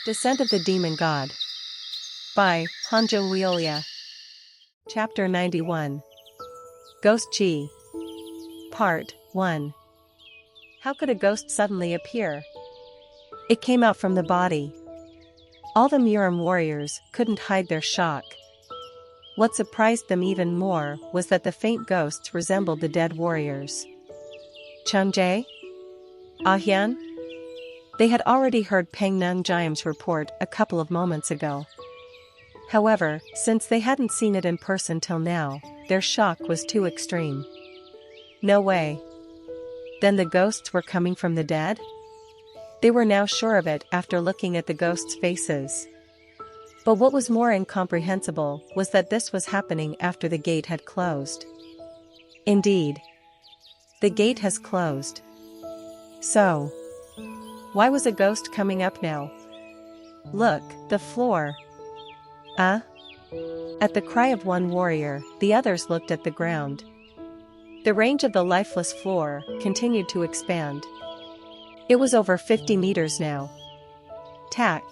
Descent of the Demon God. By Hanjo Wiolia. Chapter 91. Ghost Chi. Part 1. How could a ghost suddenly appear? It came out from the body. All the Murim warriors couldn't hide their shock. What surprised them even more was that the faint ghosts resembled the dead warriors. Changjae? Ahyan? They had already heard Peng Nung Jiam's report a couple of moments ago. However, since they hadn't seen it in person till now, their shock was too extreme. No way. Then the ghosts were coming from the dead? They were now sure of it after looking at the ghosts' faces. But what was more incomprehensible was that this was happening after the gate had closed. Indeed. The gate has closed. So, why was a ghost coming up now? Look, the floor. At the cry of one warrior, the others looked at the ground. The range of the lifeless floor continued to expand. It was over 50 meters now. Tack.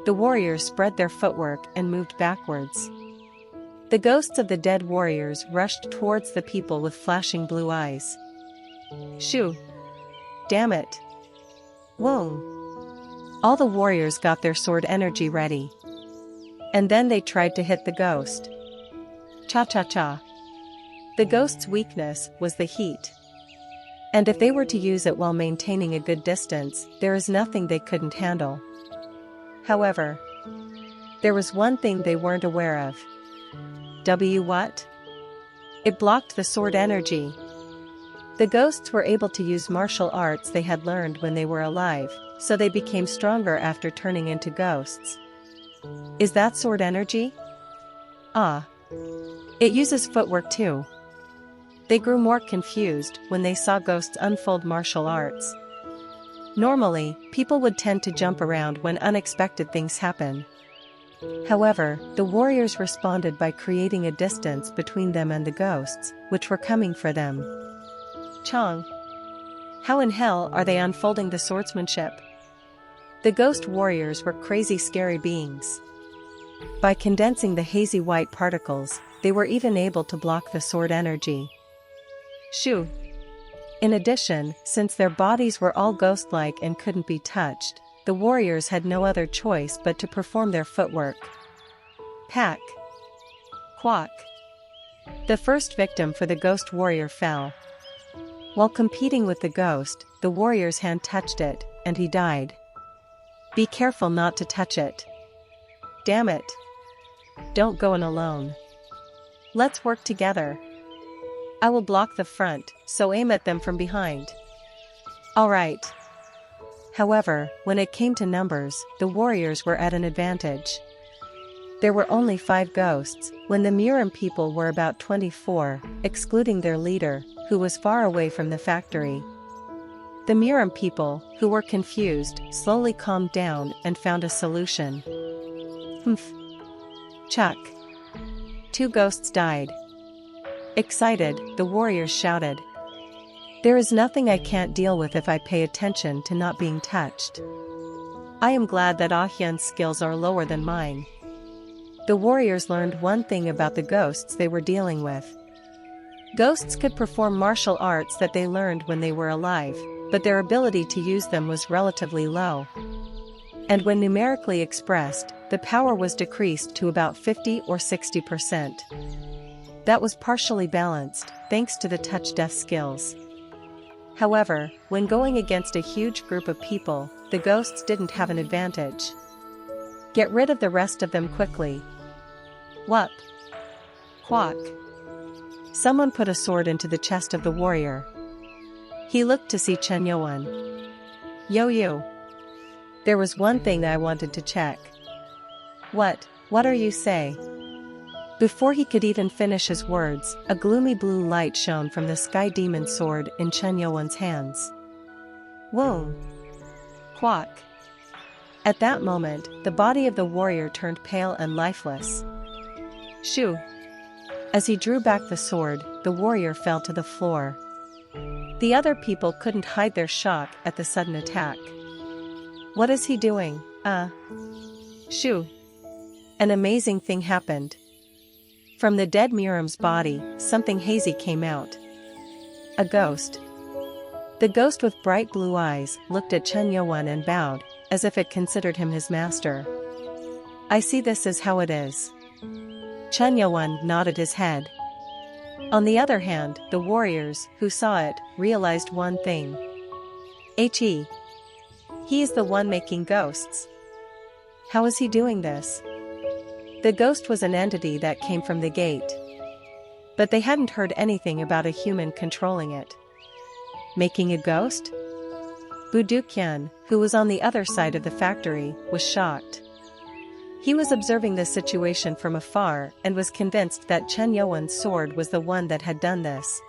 The warriors spread their footwork and moved backwards. The ghosts of the dead warriors rushed towards the people with flashing blue eyes. Shoo! Damn it! Whoa! All the warriors got their sword energy ready. And then they tried to hit the ghost. Cha-cha-cha. The ghost's weakness was the heat. And if they were to use it while maintaining a good distance, there is nothing they couldn't handle. However, there was one thing they weren't aware of. What? It blocked the sword energy. The ghosts were able to use martial arts they had learned when they were alive, so they became stronger after turning into ghosts. Is that sword energy? It uses footwork too. They grew more confused when they saw ghosts unfold martial arts. Normally, people would tend to jump around when unexpected things happen. However, the warriors responded by creating a distance between them and the ghosts, which were coming for them. Chong. How in hell are they unfolding the swordsmanship? The ghost warriors were crazy scary beings. By condensing the hazy white particles, they were even able to block the sword energy. Shoo! In addition, since their bodies were all ghost-like and couldn't be touched, the warriors had no other choice but to perform their footwork. Pack. Quack. The first victim for the ghost warrior fell. While competing with the ghost, the warrior's hand touched it, and he died. Be careful not to touch it. Damn it. Don't go in alone. Let's work together. I will block the front, so aim at them from behind. Alright. However, when it came to numbers, the warriors were at an advantage. There were only 5 ghosts, when the Murim people were about 24, excluding their leader, who was far away from the factory. The Murim people, who were confused, slowly calmed down and found a solution. Humph. Chuck. 2 ghosts died. Excited, the warriors shouted. There is nothing I can't deal with if I pay attention to not being touched. I am glad that Ahyan's skills are lower than mine. The warriors learned one thing about the ghosts they were dealing with. Ghosts could perform martial arts that they learned when they were alive, but their ability to use them was relatively low. And when numerically expressed, the power was decreased to about 50 or 60%. That was partially balanced, thanks to the touch death skills. However, when going against a huge group of people, the ghosts didn't have an advantage. Get rid of the rest of them quickly. Whup. Quack. Someone put a sword into the chest of the warrior. He looked to see Chenyan. Yo. There was one thing I wanted to check. What are you say? Before he could even finish his words, a gloomy blue light shone from the sky demon sword in Chenyan's hands. Whoa! Quack! At that moment, the body of the warrior turned pale and lifeless. Shoo! As he drew back the sword, the warrior fell to the floor. The other people couldn't hide their shock at the sudden attack. What is he doing? Shoo. An amazing thing happened. From the dead Miriam's body, something hazy came out. A ghost. The ghost with bright blue eyes looked at Chenyan and bowed, as if it considered him his master. I see this is how it is. Chenyan nodded his head. On the other hand, the warriors, who saw it, realized one thing. He is the one making ghosts. How is he doing this? The ghost was an entity that came from the gate. But they hadn't heard anything about a human controlling it. Making a ghost? Budukyan, who was on the other side of the factory, was shocked. He was observing the situation from afar and was convinced that Chenyan's sword was the one that had done this.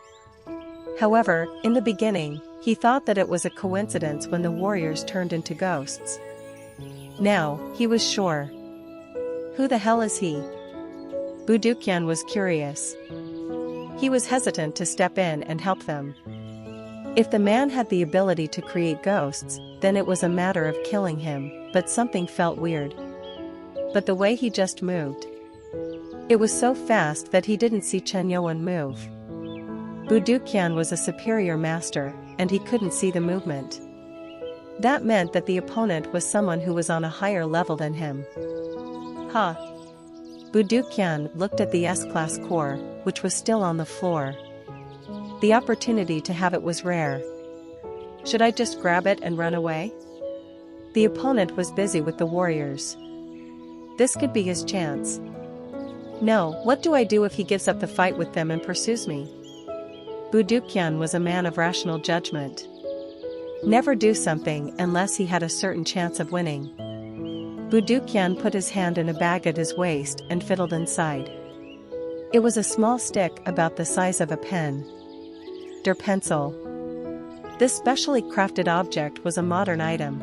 However, in the beginning, he thought that it was a coincidence when the warriors turned into ghosts. Now, he was sure. Who the hell is he? Budukyan was curious. He was hesitant to step in and help them. If the man had the ability to create ghosts, then it was a matter of killing him, but something felt weird. But the way he just moved. It was so fast that he didn't see Chenyan move. Budukyan was a superior master, and he couldn't see the movement. That meant that the opponent was someone who was on a higher level than him. Budukyan looked at the S-class core, which was still on the floor. The opportunity to have it was rare. Should I just grab it and run away? The opponent was busy with the warriors. This could be his chance. No, what do I do if he gives up the fight with them and pursues me? Budukyan was a man of rational judgment. Never do something unless he had a certain chance of winning. Budukyan put his hand in a bag at his waist and fiddled inside. It was a small stick about the size of a pen. Der pencil. This specially crafted object was a modern item.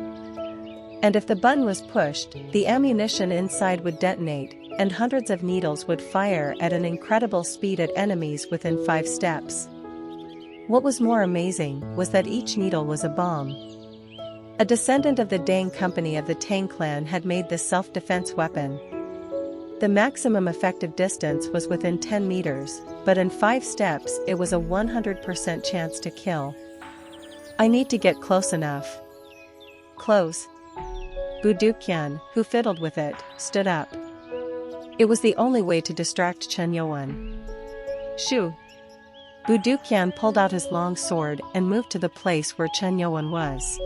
And if the button was pushed, the ammunition inside would detonate, and hundreds of needles would fire at an incredible speed at enemies within 5 steps. What was more amazing was that each needle was a bomb. A descendant of the Dang company of the Tang clan had made this self-defense weapon. The maximum effective distance was within 10 meters, but in 5 steps it was a 100% chance to kill. I need to get close enough. Close. Budukyan, who fiddled with it, stood up. It was the only way to distract Chenyan. Shoo. Budukyan pulled out his long sword and moved to the place where Chenyan was.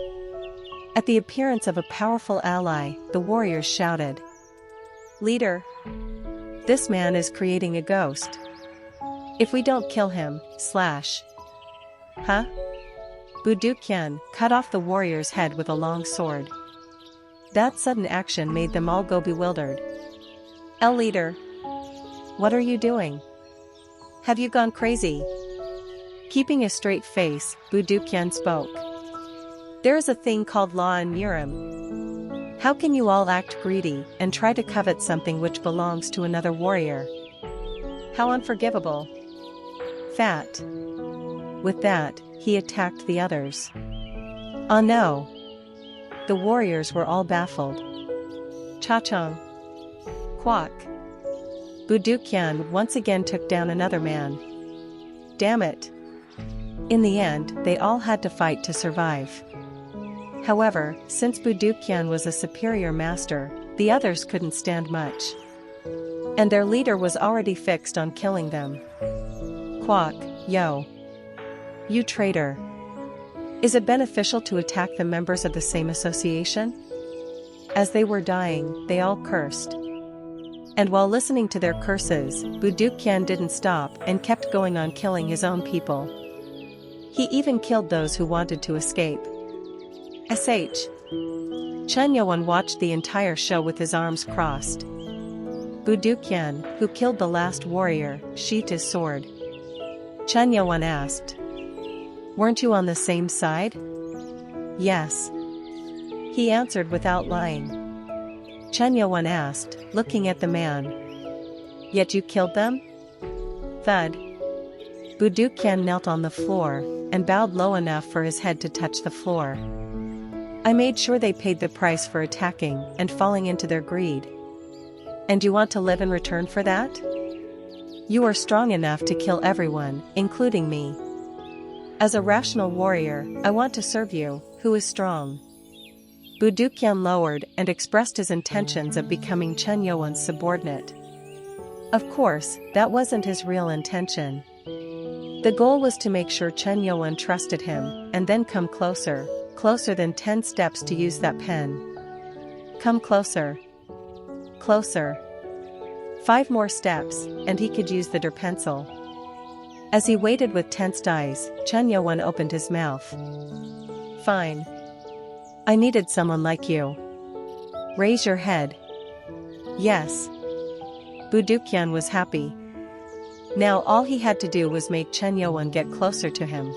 At the appearance of a powerful ally, the warriors shouted. Leader! This man is creating a ghost. If we don't kill him, slash. Budukyan cut off the warrior's head with a long sword. That sudden action made them all go bewildered. Leader! What are you doing? Have you gone crazy? Keeping a straight face, Budukyan spoke. There is a thing called law in Miram. How can you all act greedy and try to covet something which belongs to another warrior? How unforgivable. Fat. With that, he attacked the others. Oh no! The warriors were all baffled. Cha-chung. Quack. Budukyan once again took down another man. Damn it. In the end, they all had to fight to survive. However, since Budukyan was a superior master, the others couldn't stand much. And their leader was already fixed on killing them. Quack, yo. You traitor. Is it beneficial to attack the members of the same association? As they were dying, they all cursed. And while listening to their curses, Budukyan didn't stop and kept going on killing his own people. He even killed those who wanted to escape. Chenyan watched the entire show with his arms crossed. Budukyan, who killed the last warrior, sheathed his sword. Chenyan asked. Weren't you on the same side? Yes. He answered without lying. Chenyan asked, looking at the man. Yet you killed them? Thud. Budukyan knelt on the floor, and bowed low enough for his head to touch the floor. I made sure they paid the price for attacking and falling into their greed. And you want to live in return for that? You are strong enough to kill everyone, including me. As a rational warrior, I want to serve you, who is strong. Budukyan lowered and expressed his intentions of becoming Chen Yuan's subordinate. Of course, that wasn't his real intention. The goal was to make sure Chen Yuan trusted him, and then come closer, closer than 10 steps to use that pen. Come closer. Closer. 5 more steps, and he could use the pencil. As he waited with tensed eyes, Chen Yuan opened his mouth. Fine. I needed someone like you. Raise your head. Yes. Budukyan was happy. Now all he had to do was make Chen Yuan get closer to him.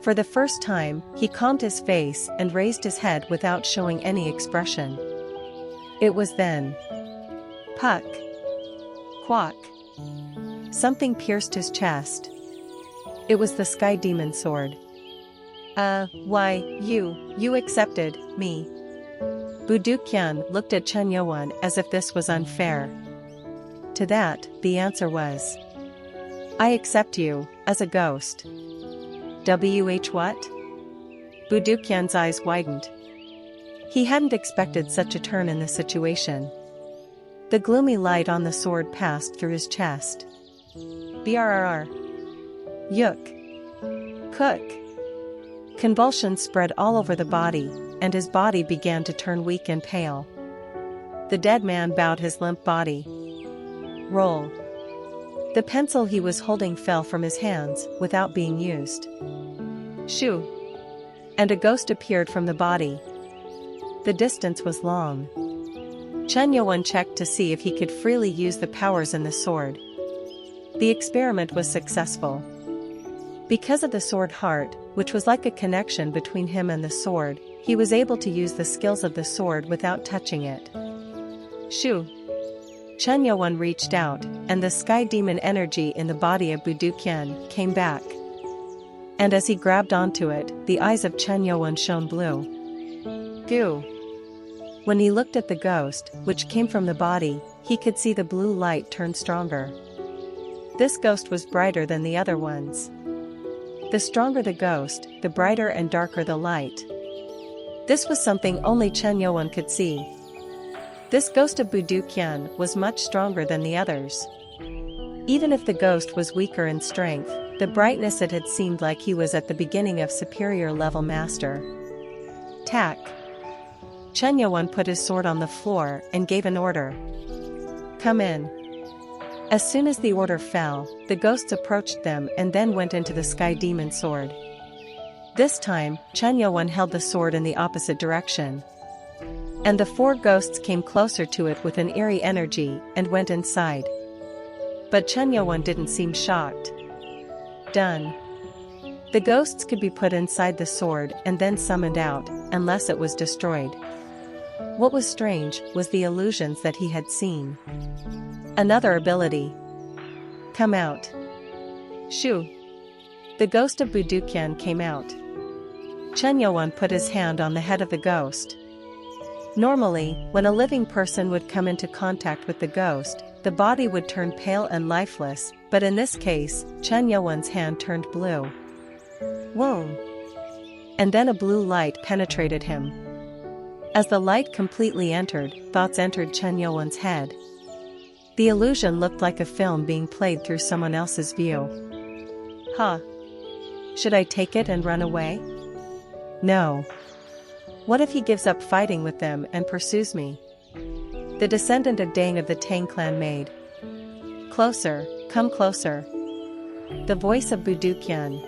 For the first time, he calmed his face and raised his head without showing any expression. It was then. Puck. Quack. Something pierced his chest. It was the Sky Demon sword. Why, you accepted me. Budukyan looked at Chen Yuan as if this was unfair. To that, the answer was. I accept you, as a ghost. What? Budukyan's eyes widened. He hadn't expected such a turn in the situation. The gloomy light on the sword passed through his chest. Brrr. Yuk. Cook. Convulsions spread all over the body, and his body began to turn weak and pale. The dead man bowed his limp body. Roll. The pencil he was holding fell from his hands, without being used. Shoo. And a ghost appeared from the body. The distance was long. Chen Yuan checked to see if he could freely use the powers in the sword. The experiment was successful. Because of the sword heart, which was like a connection between him and the sword, he was able to use the skills of the sword without touching it. Shoo. Chen Yuan reached out, and the Sky Demon energy in the body of Budukyan came back. And as he grabbed onto it, the eyes of Chen Yuan shone blue. Goo. When he looked at the ghost, which came from the body, he could see the blue light turn stronger. This ghost was brighter than the other ones. The stronger the ghost, the brighter and darker the light. This was something only Chen Yuan could see. This ghost of Budukyan was much stronger than the others. Even if the ghost was weaker in strength, the brightness it had seemed like he was at the beginning of superior level master. Tack. Chen Yuan put his sword on the floor and gave an order. Come in. As soon as the order fell, the ghosts approached them and then went into the Sky Demon sword. This time, Chen Yuan held the sword in the opposite direction. And the 4 ghosts came closer to it with an eerie energy and went inside. But Chen Yuan didn't seem shocked. Done. The ghosts could be put inside the sword and then summoned out, unless it was destroyed. What was strange was the illusions that he had seen. Another ability. Come out. Shoo. The ghost of Budukyan came out. Chen Yuan put his hand on the head of the ghost. Normally, when a living person would come into contact with the ghost, the body would turn pale and lifeless, but in this case, Chen Yuan's hand turned blue. Whoa! And then a blue light penetrated him. As the light completely entered, thoughts entered Chen Yuan's head. The illusion looked like a film being played through someone else's view. Huh. Should I take it and run away? No. What if he gives up fighting with them and pursues me? The descendant of Dang of the Tang clan made. Closer, come closer. The voice of Budukyan.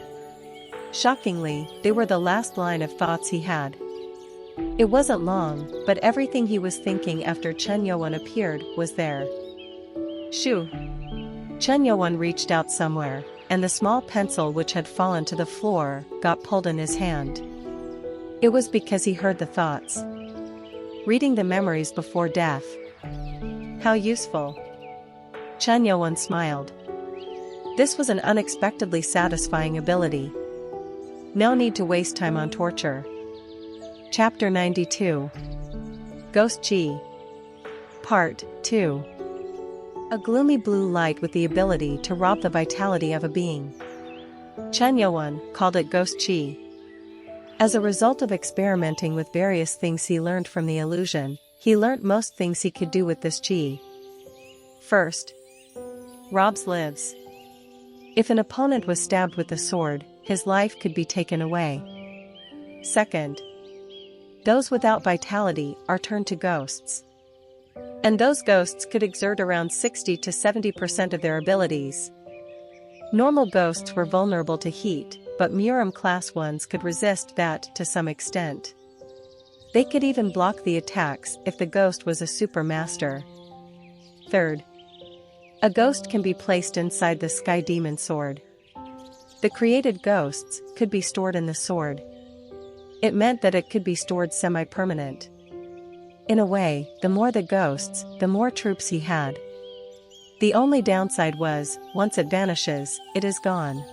Shockingly, they were the last line of thoughts he had. It wasn't long, but everything he was thinking after Chen Yuan appeared was there. Shoo. Chen Yuan reached out somewhere, and the small pencil which had fallen to the floor got pulled in his hand. It was because he heard the thoughts. Reading the memories before death. How useful. Chen Yuan smiled. This was an unexpectedly satisfying ability. No need to waste time on torture. Chapter 92. Ghost G. Part 2. A gloomy blue light with the ability to rob the vitality of a being. Chenyan called it Ghost Chi. As a result of experimenting with various things he learned from the illusion, he learnt most things he could do with this Chi. First, robs lives. If an opponent was stabbed with a sword, his life could be taken away. Second, those without vitality are turned to ghosts. And those ghosts could exert around 60 to 70% of their abilities. Normal ghosts were vulnerable to heat, but Muram class ones could resist that to some extent. They could even block the attacks if the ghost was a super master. Third, a ghost can be placed inside the Sky Demon sword. The created ghosts could be stored in the sword. It meant that it could be stored semi-permanent. In a way, the more the ghosts, the more troops he had. The only downside was, once it vanishes, it is gone.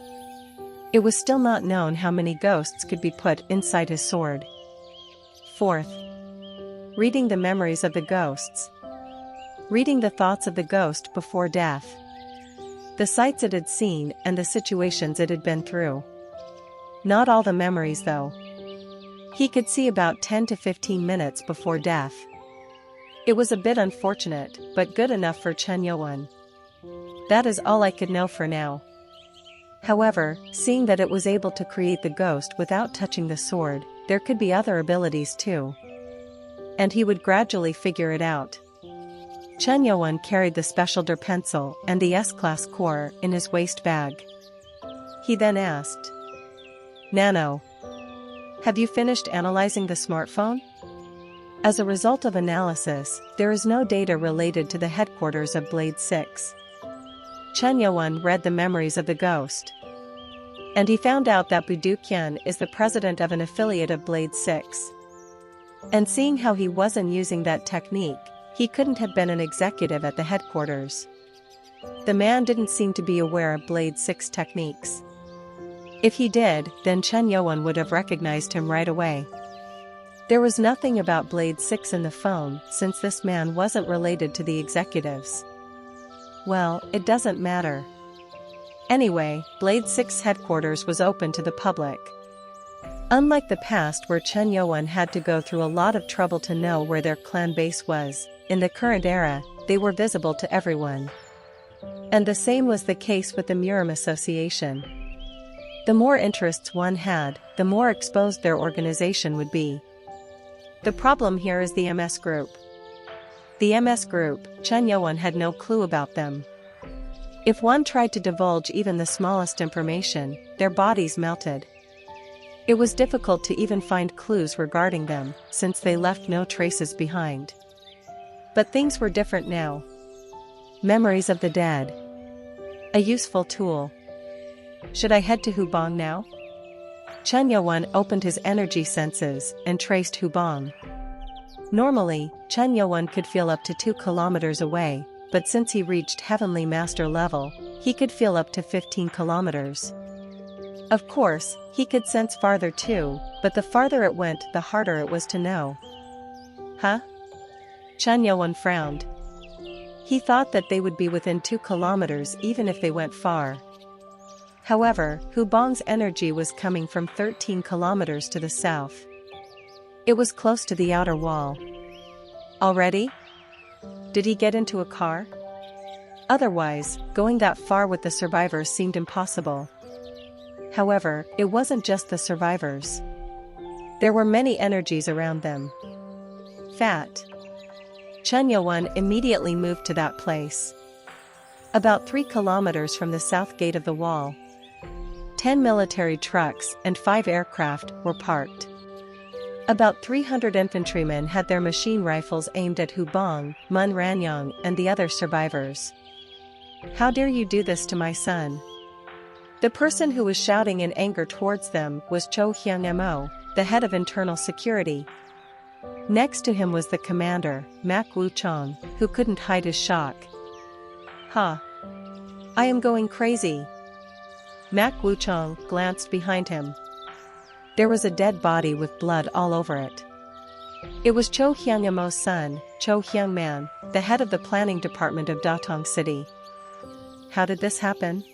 It was still not known how many ghosts could be put inside his sword. Fourth, reading the memories of the ghosts. Reading the thoughts of the ghost before death. The sights it had seen and the situations it had been through. Not all the memories though. He could see about 10 to 15 minutes before death. It was a bit unfortunate, but good enough for Chenyan. That is all I could know for now. However, seeing that it was able to create the ghost without touching the sword, there could be other abilities too. And he would gradually figure it out. Chenyan carried the special der pencil and the S-class core in his waist bag. He then asked, "Nano, have you finished analyzing the smartphone?" As a result of analysis, there is no data related to the headquarters of Blade 6. Chenyan read the memories of the ghost. And he found out that Budukyan is the president of an affiliate of Blade 6. And seeing how he wasn't using that technique, he couldn't have been an executive at the headquarters. The man didn't seem to be aware of Blade 6 techniques. If he did, then Chenyan would have recognized him right away. There was nothing about Blade 6 in the phone since this man wasn't related to the executives. Well, it doesn't matter. Anyway, Blade 6 headquarters was open to the public. Unlike the past where Chenyan had to go through a lot of trouble to know where their clan base was, in the current era, they were visible to everyone. And the same was the case with the Muram Association. The more interests one had, the more exposed their organization would be. The problem here is the MS Group. The MS Group, Chenyan had no clue about them. If one tried to divulge even the smallest information, their bodies melted. It was difficult to even find clues regarding them, since they left no traces behind. But things were different now. Memories of the dead. A useful tool. Should I head to Hubong now? Chenyan opened his energy senses and traced Hubong. Normally, Chenyan could feel up to 2 kilometers away, but since he reached Heavenly Master level, he could feel up to 15 kilometers. Of course, he could sense farther too, but the farther it went, the harder it was to know. Huh? Chenyan frowned. He thought that they would be within 2 kilometers even if they went far. However, Hubong's energy was coming from 13 kilometers to the south. It was close to the outer wall. Already? Did he get into a car? Otherwise, going that far with the survivors seemed impossible. However, it wasn't just the survivors. There were many energies around them. Fat. Chenyan immediately moved to that place. About 3 kilometers from the south gate of the wall. 10 military trucks and 5 aircraft were parked. About 300 infantrymen had their machine rifles aimed at Hubong, Mun Ranyang and the other survivors. "How dare you do this to my son?" The person who was shouting in anger towards them was Cho Hyung Mo, the head of internal security. Next to him was the commander, Mak Wu Chong, who couldn't hide his shock. "Huh. I am going crazy." Mak Wu Chong glanced behind him. There was a dead body with blood all over it. It was Cho Hyung-amo's son, Cho Hyung-man, the head of the planning department of Datong City. How did this happen?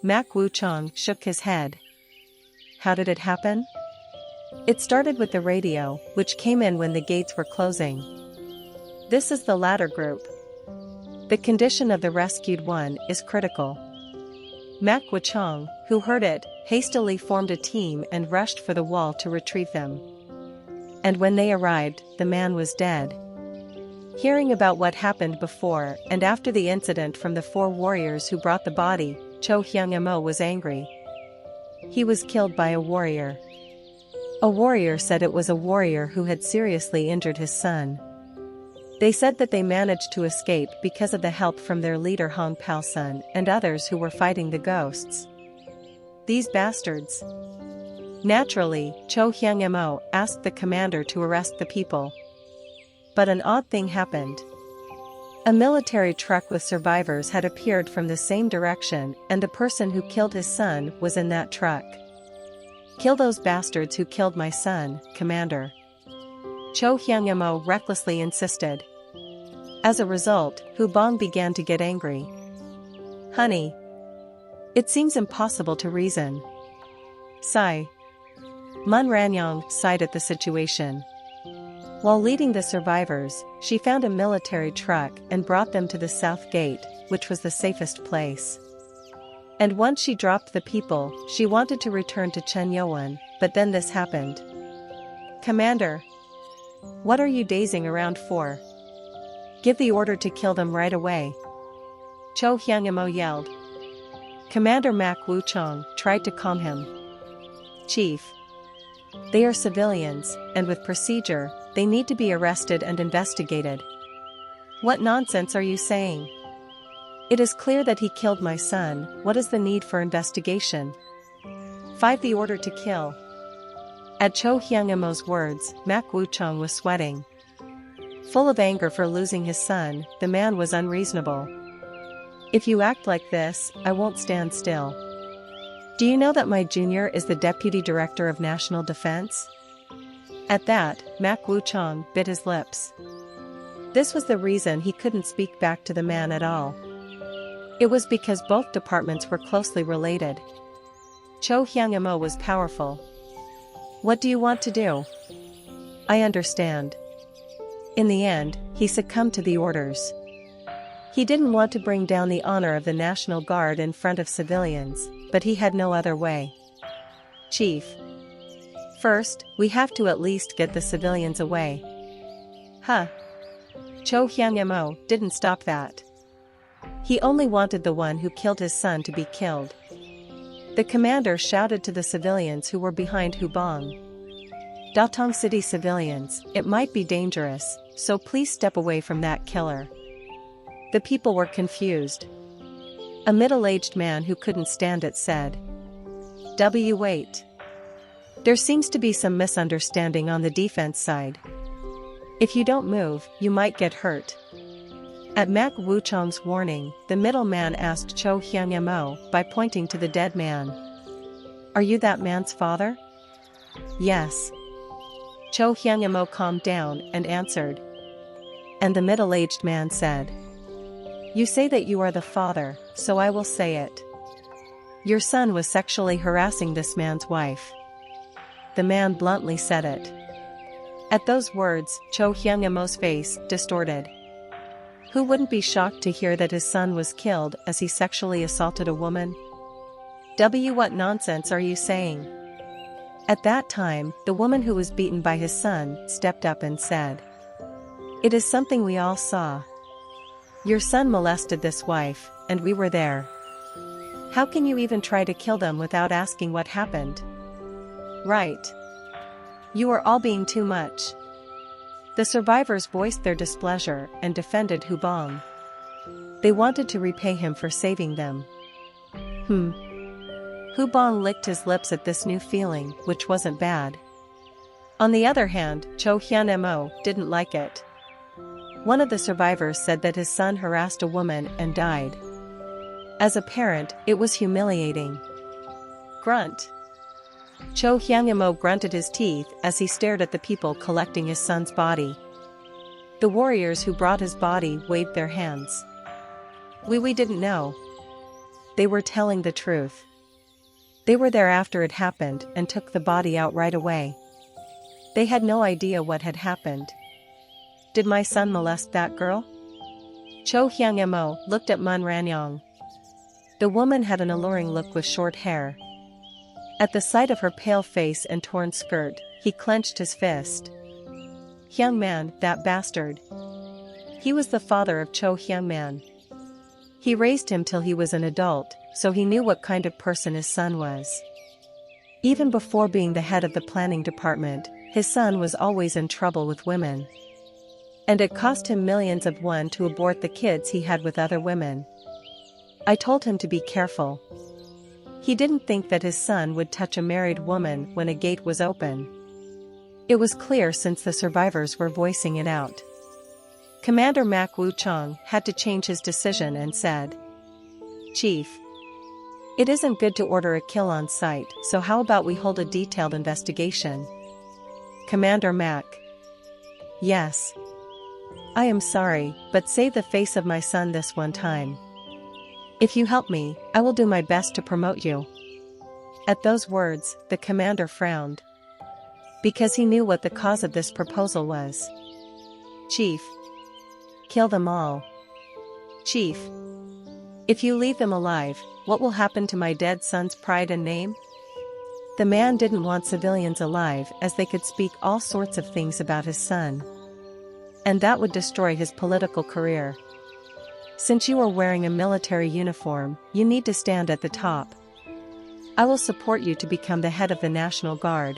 Mak Woo-chong shook his head. How did it happen? It started with the radio, which came in when the gates were closing. This is the latter group. The condition of the rescued one is critical. Mak Woo-chong, who heard it, hastily formed a team and rushed for the wall to retrieve them. And when they arrived, the man was dead. Hearing about what happened before and after the incident from the 4 warriors who brought the body, Cho Hyung-amo was angry. He was killed by a warrior. A warrior said it was a warrior who had seriously injured his son. They said that they managed to escape because of the help from their leader Hong Pao-sun and others who were fighting the ghosts. These bastards. Naturally, Cho Hyung-amo asked the commander to arrest the people. But an odd thing happened. A military truck with survivors had appeared from the same direction, and the person who killed his son was in that truck. Kill those bastards who killed my son, Commander. Cho Hyung-amo recklessly insisted. As a result, Hu Bong began to get angry. Honey. It seems impossible to reason. Sigh. Mun Ranyong sighed at the situation. While leading the survivors, she found a military truck and brought them to the south gate, which was the safest place. And once she dropped the people, she wanted to return to Chenyan, but then this happened. Commander. What are you dazing around for? Give the order to kill them right away. Cho Hyung-amo yelled. Commander Mak Woo-chong tried to calm him. Chief. They are civilians, and with procedure, they need to be arrested and investigated. What nonsense are you saying? It is clear that he killed my son. What is the need for investigation? 5. The order to kill. At Cho Hyung-amo's words, Mak Woo-chong was sweating. Full of anger for losing his son, the man was unreasonable. If you act like this, I won't stand still. Do you know that my junior is the Deputy Director of National Defense? At that, Mak Woo-chong bit his lips. This was the reason he couldn't speak back to the man at all. It was because both departments were closely related. Cho Hyung-amo was powerful. What do you want to do? I understand. In the end, he succumbed to the orders. He didn't want to bring down the honor of the National Guard in front of civilians, but he had no other way. Chief. First, we have to at least get the civilians away. Huh. Cho Hyung-amo didn't stop that. He only wanted the one who killed his son to be killed. The commander shouted to the civilians who were behind Hu Bong. Datong City civilians, it might be dangerous, so please step away from that killer. The people were confused. A middle-aged man who couldn't stand it said, wait. There seems to be some misunderstanding on the defense side. If you don't move, you might get hurt. At Mak Woo-chong's warning, the middleman asked Cho Hyung-amo by pointing to the dead man. Are you that man's father? Yes. Cho Hyung-amo calmed down and answered. And the middle-aged man said, You say that you are the father, so I will say it. Your son was sexually harassing this man's wife. The man bluntly said it. At those words, Cho Hyung-amo's face distorted. Who wouldn't be shocked to hear that his son was killed as he sexually assaulted a woman? What nonsense are you saying? At that time, the woman who was beaten by his son stepped up and said, It is something we all saw. Your son molested this wife, and we were there. How can you even try to kill them without asking what happened? Right. You are all being too much. The survivors voiced their displeasure and defended Hu Bong. They wanted to repay him for saving them. Hu Bong licked his lips at this new feeling, which wasn't bad. On the other hand, Cho Hyun-amo didn't like it. One of the survivors said that his son harassed a woman and died. As a parent, it was humiliating. Grunt. Cho Hyangmo grunted his teeth as he stared at the people collecting his son's body. The warriors who brought his body waved their hands. We didn't know. They were telling the truth. They were there after it happened and took the body out right away. They had no idea what had happened. Did my son molest that girl? Cho Hyangmo looked at Mun Ranyong. The woman had an alluring look with short hair. At the sight of her pale face and torn skirt, he clenched his fist. Hyangman, that bastard. He was the father of Cho Hyangman. He raised him till he was an adult, so he knew what kind of person his son was. Even before being the head of the planning department, his son was always in trouble with women. And it cost him millions of won to abort the kids he had with other women. I told him to be careful. He didn't think that his son would touch a married woman when a gate was open. It was clear since the survivors were voicing it out. Commander Mak Wuchang had to change his decision and said, "Chief, it isn't good to order a kill on sight, so how about we hold a detailed investigation?" Commander Mak: "Yes. I am sorry, but save the face of my son this one time. If you help me, I will do my best to promote you." At those words, the commander frowned. Because he knew what the cause of this proposal was. "Chief. Kill them all. Chief. If you leave them alive, what will happen to my dead son's pride and name?" The man didn't want civilians alive as they could speak all sorts of things about his son. And that would destroy his political career. "Since you are wearing a military uniform, you need to stand at the top. I will support you to become the head of the National Guard."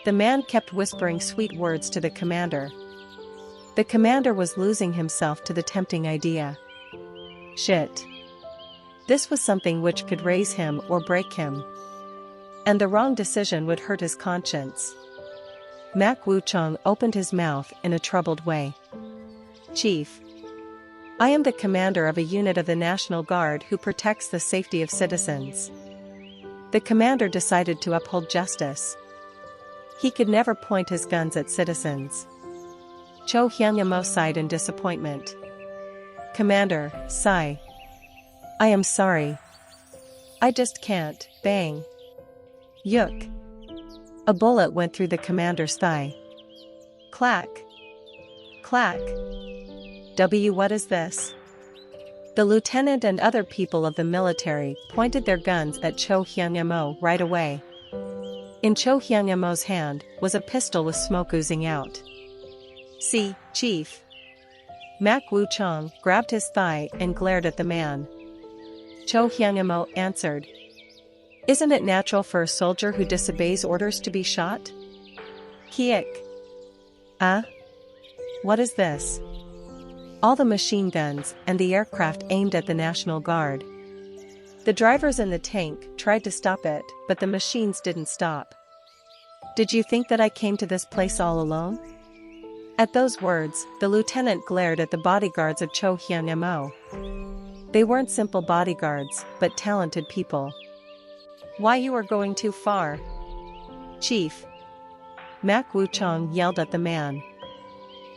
The man kept whispering sweet words to the commander. The commander was losing himself to the tempting idea. Shit. This was something which could raise him or break him. And the wrong decision would hurt his conscience. Mak Wuchang opened his mouth in a troubled way. "Chief. I am the commander of a unit of the National Guard who protects the safety of citizens." The commander decided to uphold justice. He could never point his guns at citizens. Cho Hyangmo sighed in disappointment. "Commander, sigh. I am sorry. I just can't." Bang. Yuk. A bullet went through the commander's thigh. Clack. Clack. What is this? The lieutenant and other people of the military pointed their guns at Cho Hyangmo right away. In Cho Hyangmo's hand was a pistol with smoke oozing out. "See, Chief." Mak Wuchang grabbed his thigh and glared at the man. Cho Hyangmo answered, "Isn't it natural for a soldier who disobeys orders to be shot?" Kiek. What is this? All the machine guns and the aircraft aimed at the National Guard. The drivers in the tank tried to stop it, but the machines didn't stop. "Did you think that I came to this place all alone?" At those words, the lieutenant glared at the bodyguards of Cho Hyangmo. They weren't simple bodyguards, but talented people. "Why, you are going too far." "Chief." Mak Wuchang yelled at the man.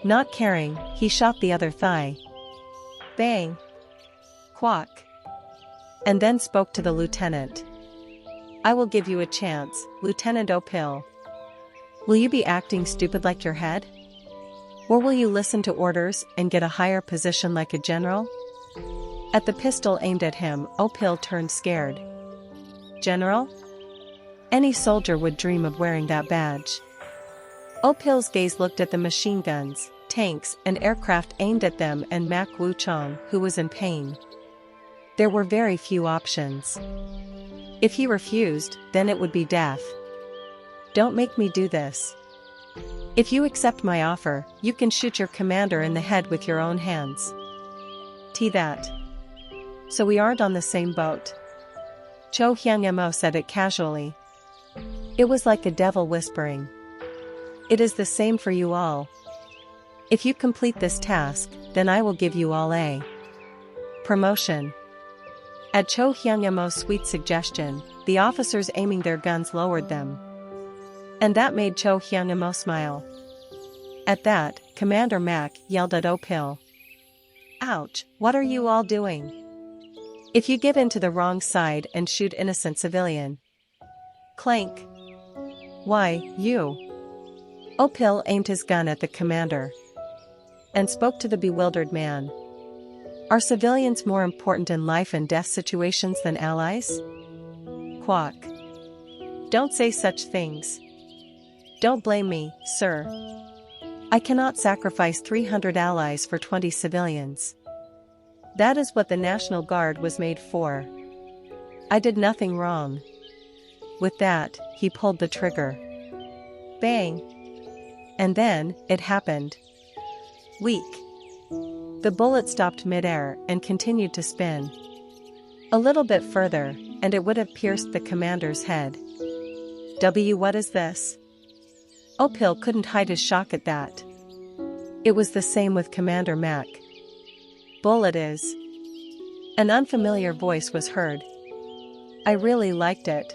Not caring, he shot the other thigh. Bang. Quack. And then spoke to the lieutenant. "I will give you a chance, Lieutenant Opil. Will you be acting stupid like your head? Or will you listen to orders and get a higher position like a general?" At the pistol aimed at him, Opil turned scared. "General?" Any soldier would dream of wearing that badge. Opil's gaze looked at the machine guns, tanks and aircraft aimed at them and Mak Wuchang, who was in pain. There were very few options. If he refused, then it would be death. "Don't make me do this. If you accept my offer, you can shoot your commander in the head with your own hands." That. So we aren't on the same boat. Cho Hyangmo said it casually. It was like a devil whispering. "It is the same for you all. If you complete this task, then I will give you all a promotion. At Cho Hyung-emo's sweet suggestion, the officers aiming their guns lowered them. And that made Cho Hyung-emo smile. At that, Commander Mac yelled at Oh-pil. "Ouch, what are you all doing? If you give in to the wrong side and shoot innocent civilian." Clank. "Why, you?" Oh-pil aimed his gun at the commander and spoke to the bewildered man. "Are civilians more important in life and death situations than allies?" Quack. "Don't say such things. Don't blame me, sir. I cannot sacrifice 300 allies for 20 civilians. That is what the National Guard was made for. I did nothing wrong." With that, he pulled the trigger. Bang! And then, it happened. Weak. The bullet stopped midair and continued to spin. A little bit further, and it would have pierced the commander's head. What is this? Oh-pil couldn't hide his shock at that. It was the same with Commander Mac. "Bullet is." An unfamiliar voice was heard. "I really liked it.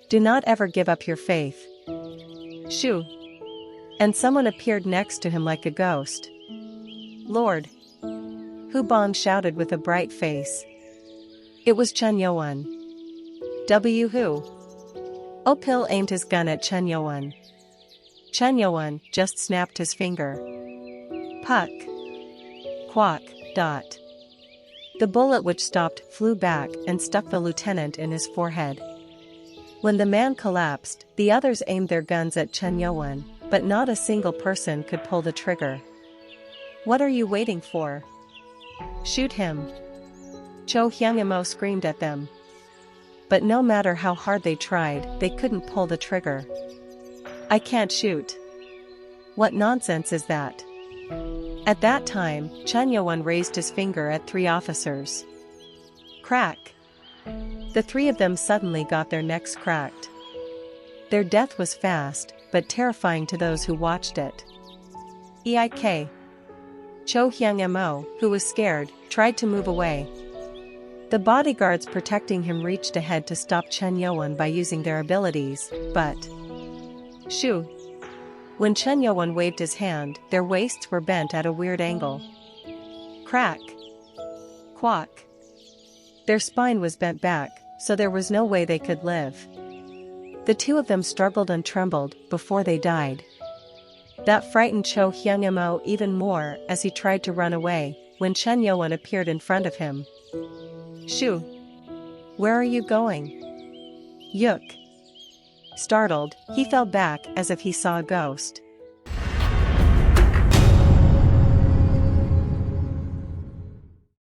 Do not ever give up your faith." Shoo! And someone appeared next to him like a ghost. "Lord!" Huban shouted with a bright face. It was Chenyan. Who? Oh-pil aimed his gun at Chenyan. Chenyan just snapped his finger. Puck. Quack. Dot. The bullet which stopped flew back and stuck the lieutenant in his forehead. When the man collapsed, the others aimed their guns at Chenyan, but not a single person could pull the trigger. "What are you waiting for? Shoot him!" Cho Hyung-emo screamed at them. But no matter how hard they tried, they couldn't pull the trigger. "I can't shoot. What nonsense is that?" At that time, Chenyan raised his finger at 3 officers. Crack! The 3 of them suddenly got their necks cracked. Their death was fast, but terrifying to those who watched it. Eik. Cho Hyung-emo, who was scared, tried to move away. The bodyguards protecting him reached ahead to stop Chenyan by using their abilities, but... Shoo! When Chenyan waved his hand, their waists were bent at a weird angle. Crack! Quack! Their spine was bent back, so there was no way they could live. The 2 of them struggled and trembled before they died. That frightened Cho Hyung-emo even more as he tried to run away, when Chenyan appeared in front of him. Shoo! Where are you going? Yuk! Startled, he fell back as if he saw a ghost.